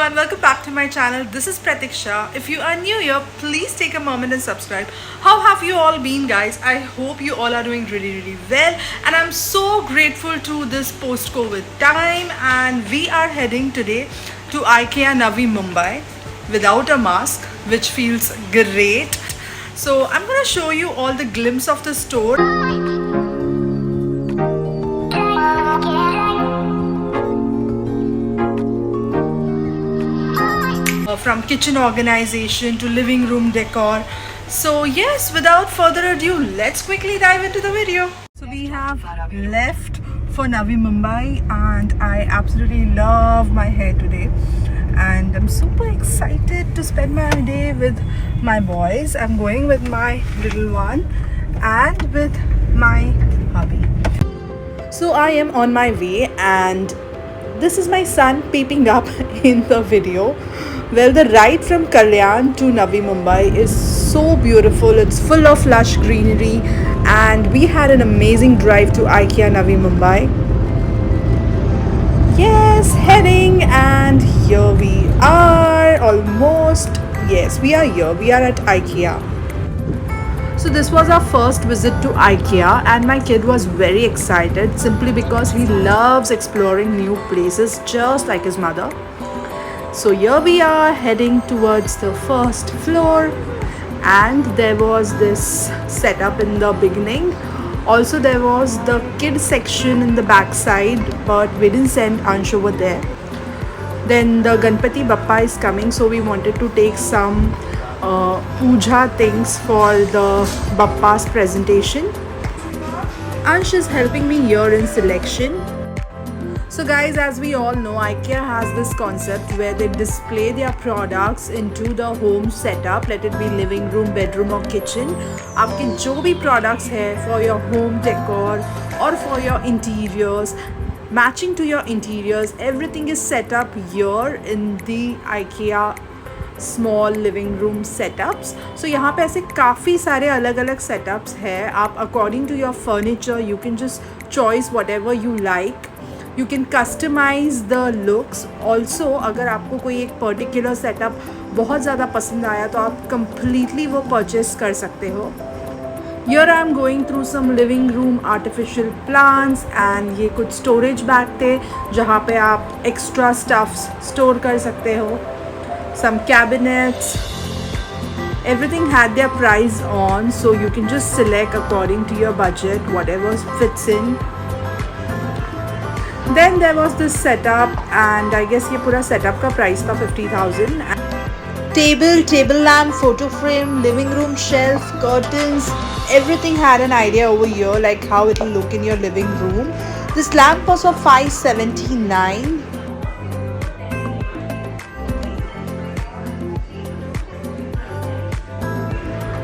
everyone, welcome back to my channel. This is Pratiksha. If you are new here, please take a moment and subscribe. How have you all been, guys? I hope you all are doing really well, and I'm so grateful to this post-COVID time. And we are heading today to IKEA Navi Mumbai without a mask, which feels great. So I'm gonna show you all the glimpse of the store. From kitchen organization to living room decor. So yes, without further ado, let's quickly dive into the video. So we have left for Navi Mumbai and I absolutely love my hair today, and I'm super excited to spend my day with my boys. I'm going with my little one and with my hubby. So I am on my way, and this is my son peeping up in the video. Well, the ride from Kalyan to Navi Mumbai is so beautiful. It's full of lush greenery, and we had an amazing drive to IKEA Navi Mumbai. Yes, heading, and here we are almost. Yes, we are here. We are at IKEA. So this was our first visit to IKEA, and my kid was very excited simply because he loves exploring new places just like his mother. So here we are heading towards the first floor, and there was this setup in the beginning. Also there was the kid section in the back side, but we didn't send Ansh over there. Then the Ganpati Bappa is coming, so we wanted to take some puja things for the Bappa's presentation. Ansh is helping me here in selection. So guys, as we all know, IKEA has this concept where they display their products into the home setup, let it be living room, bedroom or kitchen. आपके जो भी products है for your home decor or for your interiors, matching to your interiors, everything is set up here in the IKEA small living room setups. So यहाँ पे ऐसे काफ़ी सारे अलग अलग setups है. आप according to your furniture, you can just choose whatever you like. You can customize the looks. Also, अगर आपको कोई एक particular setup बहुत ज़्यादा पसंद आया तो आप completely वो purchase कर सकते हो. Here I am going through some living room artificial plants, and ये कुछ storage bag थे जहाँ पे आप extra stuffs store कर सकते हो. Some cabinets. Everything had their price on, so you can just select according to your budget whatever fits in. Then there was this setup, and I guess ये पूरा setup का price था 50,000. Table lamp, photo frame, living room shelf, curtains, everything had an idea over here like how it will look in your living room. This lamp was for 579.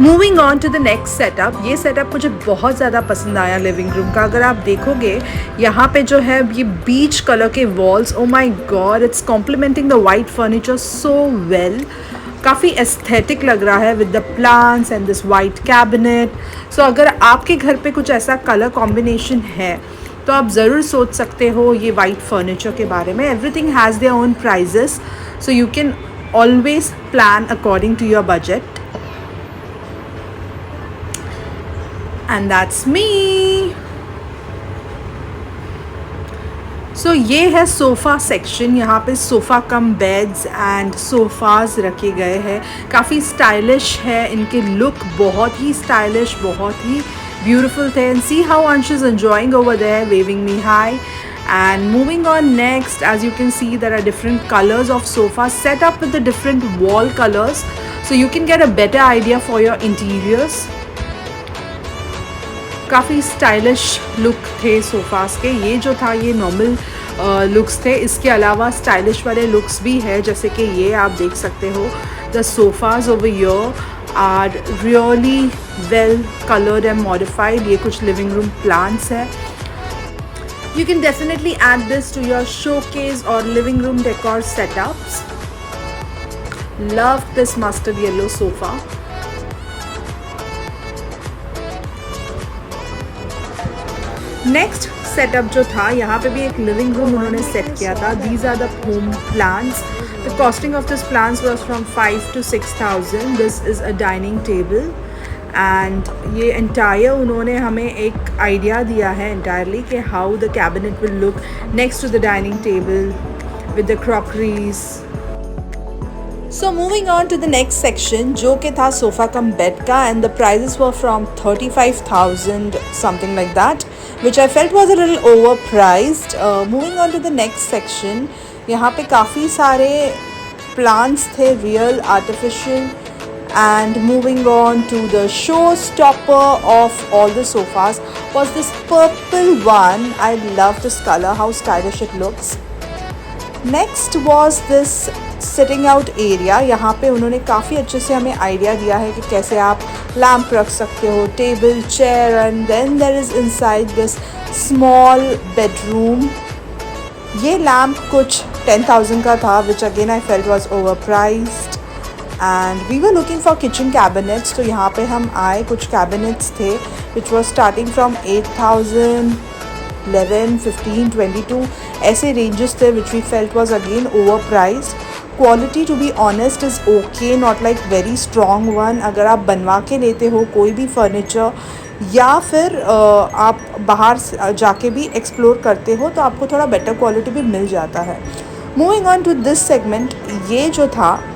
Moving on to the next setup. ये setup मुझे बहुत ज़्यादा पसंद आया living room का. अगर आप देखोगे यहाँ पे जो है ये बीच कलर के walls, oh my God, it's complementing the white furniture so well. काफ़ी एस्थेटिक लग रहा है with the plants and this white cabinet. So अगर आपके घर पे कुछ ऐसा कलर कॉम्बिनेशन है तो आप ज़रूर सोच सकते हो ये वाइट फर्नीचर के बारे में. Everything has their own prices, so you can always plan according to your budget. And that's me. So ये है सोफ़ा सेक्शन. यहाँ पे sofa cum beds and sofas रखे गए हैं. काफ़ी स्टाइलिश है. इनके लुक बहुत ही स्टाइलिश, बहुत ही ब्यूटीफुल थे. And see how Ansh is enjoying over there, waving me hi. And moving on next, as you can see, there are different colors of sofa set up with the different wall colors, so you can get a better idea for your interiors. काफ़ी stylish look थे sofas के. ये जो था ये normal looks थे. इसके अलावा स्टाइलिश वाले लुक्स भी है, जैसे कि ये आप देख सकते हो. The sofas over here are really well coloured and modified. ये कुछ लिविंग रूम प्लांट्स है. You can definitely add this to your showcase और living room decor setups. Love this mustard yellow sofa. Next setup जो था, यहाँ पे भी एक लिविंग रूम उन्होंने सेट किया था. These are the home plants. The costing of this plans was from 5 to 6,000. This is a dining table and ये entire उन्होंने हमें एक idea दिया है entirely कि how the cabinet will look next to the dining table with the crockeries. So moving on to the next section जो कि था sofa कम bed का and the prices were from 35,000 something like that which I felt was a little overpriced. Moving on to the next section यहाँ पे काफ़ी सारे plants थे real artificial. And moving on to the showstopper of all the sofas was this purple one. I love this color, how stylish it looks. Next was this sitting out area. यहाँ पे उन्होंने काफ़ी अच्छे से हमें idea दिया है कि कैसे आप लैम्प रख सकते हो, table, chair, and then there is inside this small bedroom. ये लैम्प कुछ 10,000 का था which again I felt was overpriced. And we were looking for kitchen cabinets. तो यहाँ पे हम आए, कुछ cabinets थे which was starting from 8,000, 11, 15, 22 ऐसे ranges थे which we felt was again overpriced. Quality to be honest is okay, not like very strong one. अगर आप बनवा के लेते हो कोई भी furniture या फिर आप बाहर जाके भी explore करते हो तो आपको थोड़ा better quality भी मिल जाता है. Moving on to this segment, ये जो था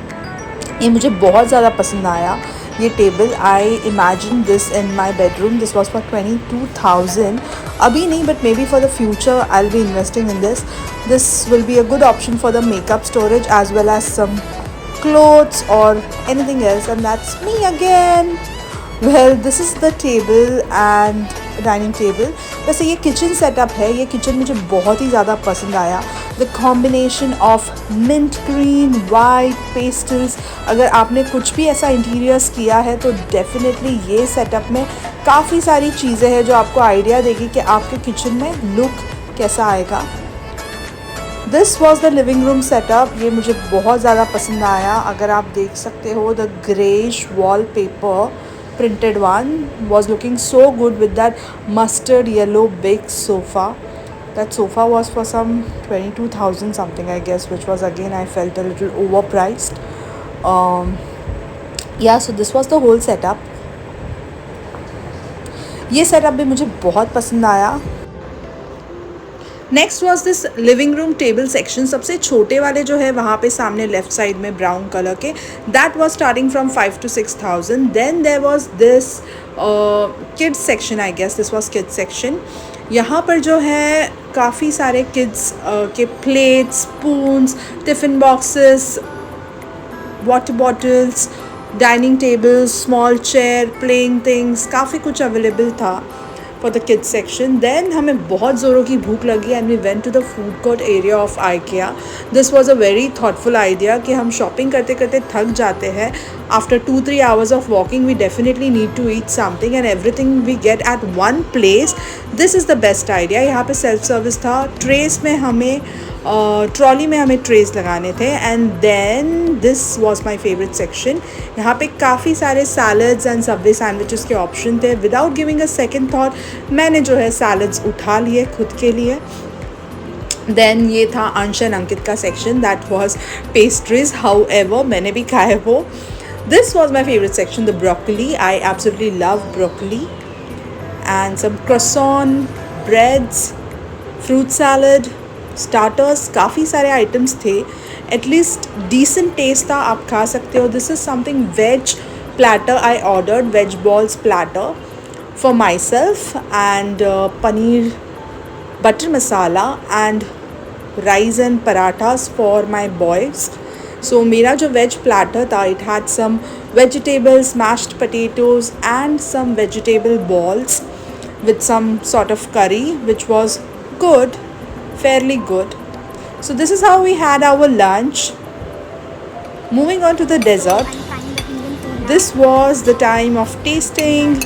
ये मुझे बहुत ज़्यादा पसंद आया. ये table I imagine this in my bedroom. This was for 22,000. अभी नहीं but maybe for the future I will be investing in this. This will be a good option for the makeup storage as well as some clothes or anything else. And that's me again. Well, this is the table and dining table. वैसे ये kitchen setup है, ये kitchen मुझे बहुत ही ज़्यादा पसंद आया. The combination of mint green, white, pastels. अगर आपने कुछ भी ऐसा इंटीरियर्स किया है तो डेफिनेटली ये सेटअप में काफ़ी सारी चीज़ें हैं जो आपको आइडिया देगी कि आपके किचन में लुक कैसा आएगा. This was the living room setup. ये मुझे बहुत ज़्यादा पसंद आया. अगर आप देख सकते हो the greyish wall paper printed one was looking so good with that mustard yellow big sofa. That sofa was for some 22,000 something I guess, which was again I felt a little overpriced. Yeah, so this was the whole setup. ये setup भी मुझे बहुत पसंद आया. Next was this living room table section. सबसे छोटे वाले जो है वहाँ पे सामने लेफ्ट साइड में ब्राउन कलर के, that was starting from 5 to 6,000. Then there was this kids section. I guess this was kids section. यहाँ पर जो है काफ़ी सारे किड्स के plates, spoons, tiffin boxes, water bottles, dining tables, small chair, playing things, काफ़ी कुछ अवेलेबल था for the kids section. Then हमें बहुत ज़ोरों की भूख लगी and we went to the food court area of IKEA. This was a very thoughtful idea कि हम shopping करते करते थक जाते हैं. After 2-3 hours of walking we definitely need to eat something and everything we get at one place. This is the best idea. यहाँ पे self service था. Trays में हमें ट्रॉली में हमें ट्रेस लगाने थे. And then this was my favourite section. यहाँ पे काफ़ी सारे सैलड्स एंड सबवे सैंडविचेस के ऑप्शन थे. Without giving a second thought मैंने जो है सैलड्स उठा लिए खुद के लिए. देन ये था अंश एंड अंकित का section. That was pastries. However मैंने भी खाए वो. This was my favourite section, the broccoli. I absolutely love broccoli. And some croissant, breads, fruit salad, starters, काफ़ी सारे आइटम्स थे. एटलीस्ट डिसेंट टेस्ट था, आप खा सकते हो. This is something veg platter I ordered, veg balls platter for myself and paneer butter masala and rice and parathas for my boys. So मेरा जो वेज प्लैटर था it had some vegetables, mashed potatoes and some vegetable balls with some sort of curry which was good, fairly good. So this is how we had our lunch. Moving on to the dessert. This was the time of tasting.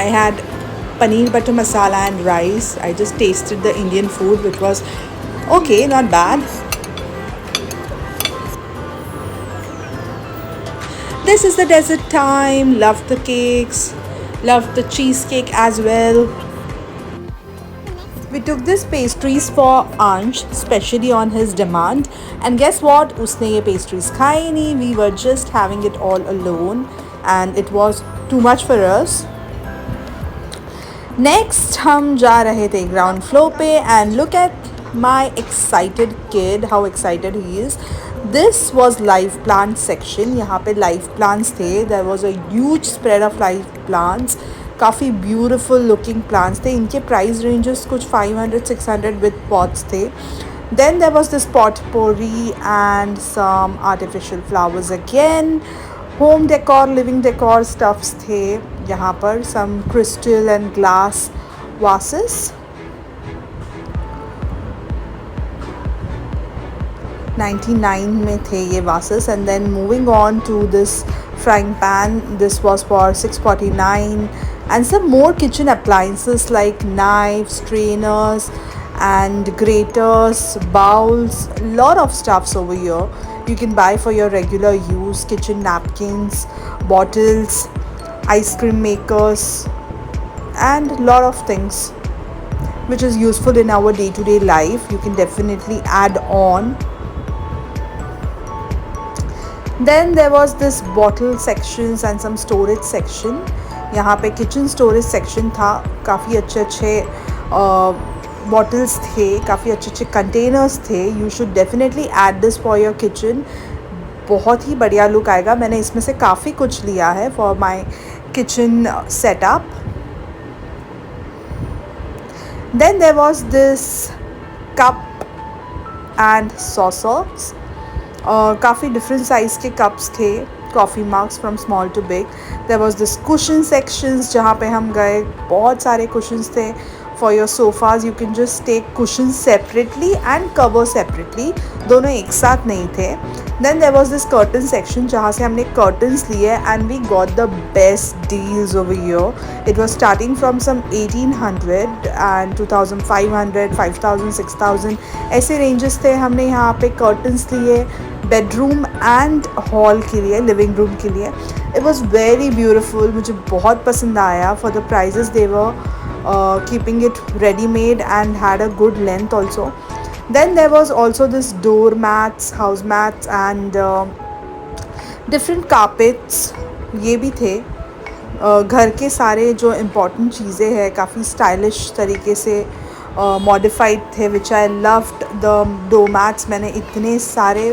I had paneer butter masala and rice. I just tasted the Indian food which was okay, not bad. This is the dessert time. Loved the cakes. Loved the cheesecake as well. We took these pastries for Ansh, especially on his demand. And guess what? Usne ye pastries khai nahi. We were just having it all alone, and it was too much for us. Next हम जा रहे थे ground floor पे and look at my excited kid, how excited he is. This was live plant section. यहाँ पे live plants थे. There was a huge spread of live plants. काफ़ी beautiful looking plants थे. इनके प्राइस रेंजेस कुछ 500-600 with pots थे. Then there was this potpourri and some artificial flowers again. Home decor, living decor stuffs थे यहाँ पर. Some crystal and glass vases. 99 में थे ये vases. And then moving on to this frying pan. This was for 649. And some more kitchen appliances like knives, strainers and graters, bowls, lot of stuffs over here you can buy for your regular use. Kitchen napkins, bottles, ice cream makers and lot of things which is useful in our day-to-day life. You can definitely add on. Then there was this bottle sections and some storage section. यहाँ पे kitchen storage section था. काफ़ी अच्छे अच्छे bottles थे, काफ़ी अच्छे अच्छे कंटेनर्स थे. You should definitely add this for your kitchen. बहुत ही बढ़िया लुक आएगा. मैंने इसमें से काफ़ी कुछ लिया है for my kitchen setup. Then there was this cup and saucers. काफ़ी डिफरेंट साइज़ के कप्स थे. Coffee mugs from small to big. There was this cushion sections जहाँ पे हम गए. बहुत सारे कुशन्स थे. For your sofas you can just take cushions separately and cover separately. दोनों एक साथ नहीं थे. Then there was this curtain section जहाँ से हमने curtains लिए and we got the best deals over here. It was starting from some 1800 and 2500, 5000, 6000 ऐसे ranges थे. हमने यहाँ पे curtains लिए bedroom and hall के लिए, living room के लिए. It was very beautiful. मुझे बहुत पसंद आया. For the prices they were keeping it ready made and had a good length also. Then there was also this door mats, house mats and different carpets. ये भी थे. घर के सारे जो important चीज़ें हैं काफ़ी stylish तरीके से modified थे, which I loved. The door mats मैंने इतने सारे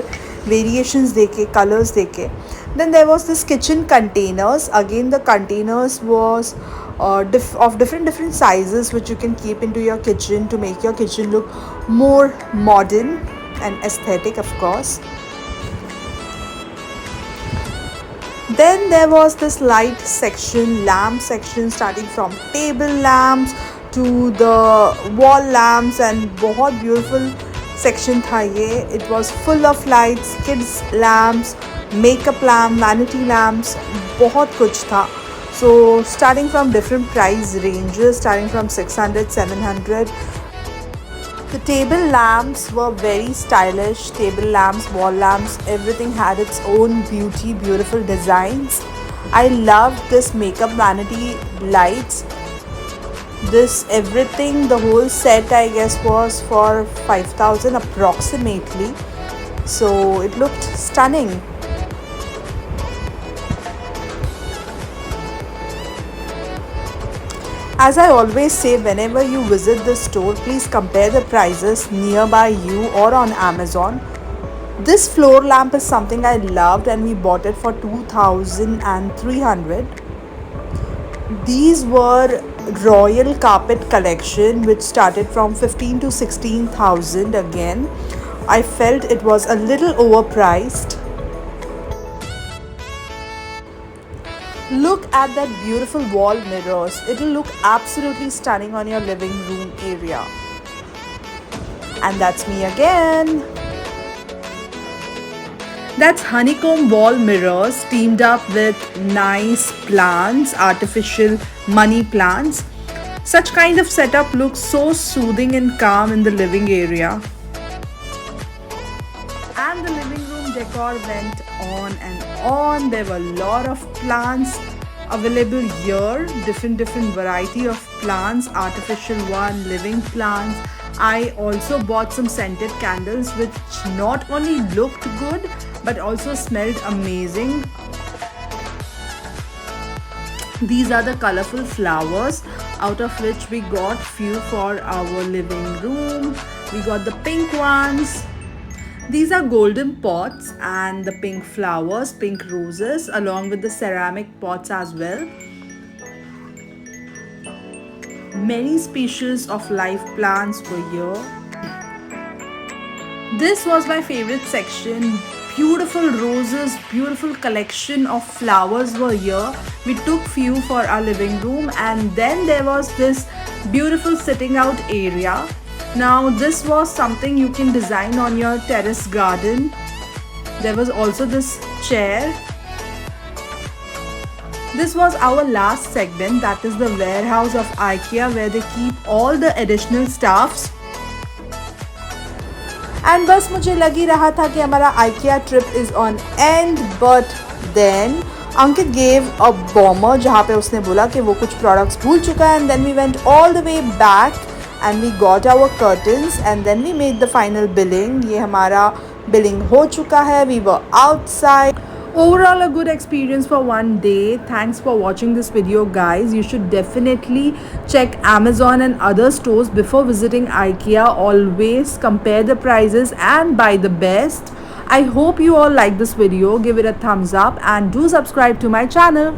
variations देखे, colors देखे. Then there was this kitchen containers. Again the containers was of different sizes which you can keep into your kitchen to make your kitchen look more modern and aesthetic, of course. Then there was this light section, lamp section, starting from table lamps to the wall lamps and बहुत beautiful section था ये. It was full of lights, kids lamps, makeup lamp, vanity lamps, बहुत कुछ था. So starting from different price ranges, starting from 600, 700. The table lamps were very stylish. Table lamps, wall lamps, everything had its own beauty, beautiful designs. I loved this makeup vanity lights. This everything, the whole set I guess was for 5000 approximately. So it looked stunning. As I always say, whenever you visit the store, please compare the prices nearby you or on Amazon. This floor lamp is something I loved and we bought it for 2300. These were Royal Carpet collection which started from 15 to 16,000 again. I felt it was a little overpriced. Look at that beautiful wall mirrors. It will look absolutely stunning on your living room area. And that's me again. That's honeycomb wall mirrors teamed up with nice plants, artificial money plants. Such kind of setup looks so soothing and calm in the living area. And the living room decor went on and There were a lot of plants available here, different variety of plants, artificial one, living plants. I also bought some scented candles which not only looked good but also smelled amazing. These are the colorful flowers, out of which we got few for our living room. We got the pink ones. These are golden pots and the pink flowers, pink roses, along with the ceramic pots as well. Many species of live plants were here. This was my favorite section. Beautiful roses, beautiful collection of flowers were here. We took few for our living room, and then there was this beautiful sitting out area. Now this was something you can design on your terrace garden. There was also this chair. This was our last segment, that is the warehouse of IKEA, where they keep all the additional stuffs. And बस मुझे लगी रहा था कि हमारा IKEA trip is on end, but then Ankit gave a bomber जहाँ पे उसने बोला कि वो कुछ products भूल चुका है, and then we went all the way back and we got our curtains and then we made the final billing. ये हमारा billing हो चुका है. We were outside. Overall, a good experience for one day. Thanks for watching this video, guys. You should definitely check Amazon and other stores before visiting IKEA. Always compare the prices and buy the best. I hope you all like this video. Give it a thumbs up and do subscribe to my channel.